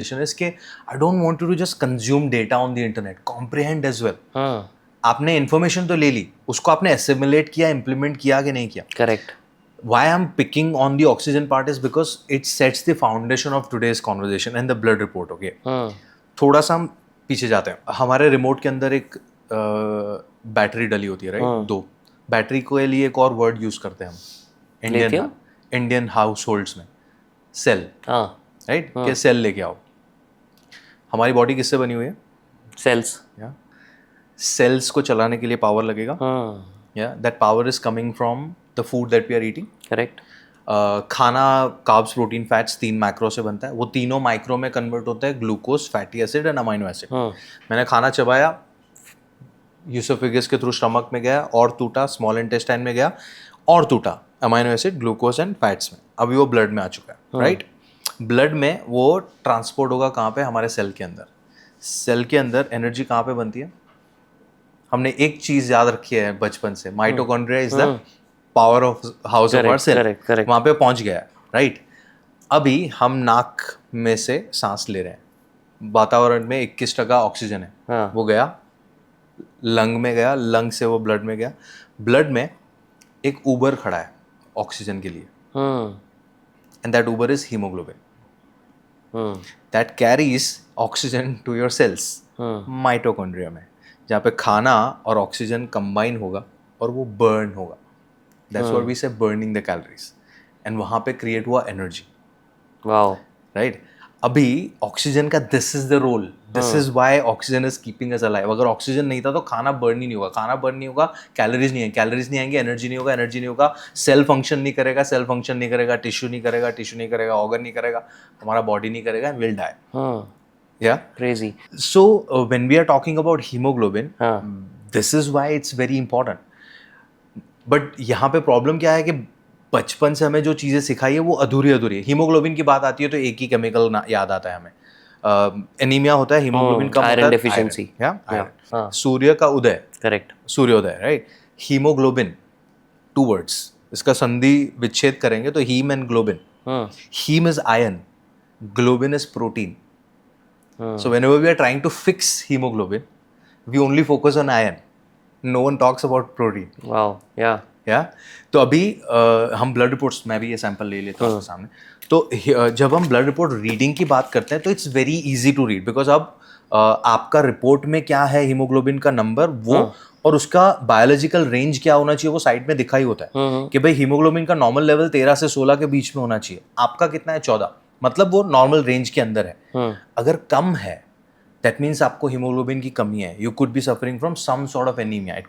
is कि I don't want you to just consume data on the internet, comprehend as well. हाँ आपने information तो ले ली, उसको आपने एसिमुलेट किया, इम्प्लीमेंट किया कि नहीं किया. Correct. Why I'm picking on the oxygen part is because it sets the foundation of today's conversation and the blood report. Okay, हाँ थोड़ा सा हम पीछे जाते हैं. हमारे रिमोट के अंदर एक बैटरी डली होती है, राइट? दो बैटरी के लिए एक और वर्ड यूज करते हैं हम Lithium? इंडियन हाउस होल्ड्स में, सेल, हाँ राइट? कि सेल लेके आओ. हमारी बॉडी किससे बनी हुई है? सेल्स. या सेल्स को चलाने के लिए पावर लगेगा. हाँ yeah that power is coming from the food that we are eating. Correct. खाना कार्ब्स, प्रोटीन, फैट्स 3 मैक्रो से बनता है. वो तीनों माइक्रो में कन्वर्ट होता है glucose, fatty acid and amino acid. हाँ मैंने खाना चबाया, यूसोफेगस के थ्रू स्टमक में गया और टूटा, स्मॉल इंटेस्टाइन में गया और टूटा, amino acid, glucose and fats में. अभी वो ब्लड में आ चुका है, राइट? ब्लड में वो ट्रांसपोर्ट होगा कहाँ पे? हमारे सेल के अंदर. सेल के अंदर एनर्जी कहाँ पे बनती है? हमने एक चीज याद रखी है बचपन से, mitochondria is the power of house of our cell. correct. वहां पे पहुंच गया है, राइट? अभी हम नाक में से सांस ले रहे हैं, वातावरण में 21% ऑक्सीजन है. हाँ. वो गया लंग में, गया लंग से वो ब्लड में गया. ब्लड में एक ऊबर खड़ा है ऑक्सीजन के लिए, हाँ and that over is haemoglobin. हाँ that carries oxygen to your cells, हाँ माइटोकॉन्ड्रिया में, जहाँ पे खाना और ऑक्सीजन कंबाइन होगा और वो बर्न होगा. That's what we say burning the calories. And वहाँ पे क्रिएट हुआ एनर्जी, वाओ. राइट? अभी ऑक्सीजन का this is the role, this is why oxygen is keeping us alive. अगर ऑक्सीजन नहीं था तो खाना बर्न ही नहीं होगा, खाना बर्न नहीं होगा, कैलोरीज नहीं है, कैलोरीज नहीं आएंगे, एनर्जी नहीं होगा, एनर्जी नहीं होगा, सेल फंक्शन नहीं करेगा, सेल फंक्शन नहीं करेगा, टिश्यू नहीं करेगा, टिश्यू नहीं करेगा, ऑर्गन नहीं करेगा, हमारा बॉडी नहीं करेगा, एंड विल डाई. हाँ yeah crazy. so when we are talking about hemoglobin, हाँ this is why it's very important. but यहाँ पे प्रॉब्लम क्या है कि बचपन से हमें जो चीज़ें सिखाई है वो अधूरी अधूरी है. हीमोग्लोबिन की बात आती है तो एक ही केमिकल याद आता है हमें. एनीमिया होता है, हीमोग्लोबिन कम होता है, iron deficiency. आयरन. सूर्य का उदय, करेक्ट. सूर्योदय, राइट? हीमोग्लोबिन, 2 words, इसका संधि विच्छेद करेंगे तो हीम एंड ग्लोबिन. हाँ haem is iron, globin is protein. So whenever we are trying to fix hemoglobin, we only focus on iron. No one talks about protein. Wow. या Yeah? तो अभी हम ब्लड रिपोर्ट्स, मैं भी ये sample ले लेता हूँ आपके सामने. तो जब हम ब्लड रिपोर्ट रीडिंग की बात करते हैं तो it's very easy to read, because अब आपका रिपोर्ट में क्या है, हीमोग्लोबिन का नंबर वो और उसका बायोलॉजिकल रेंज क्या होना चाहिए वो साइड में दिखाई होता है कि भाई हीमोग्लोबिन का नॉर्मल लेवल 13 से 16 के बीच में होना चाहिए. आपका कितना है? 14. मतलब वो नॉर्मल रेंज के अंदर है. अगर कम है दैट मीन्स आपको हीमोग्लोबिन की कमी है. You could be suffering from some sort of anaemia.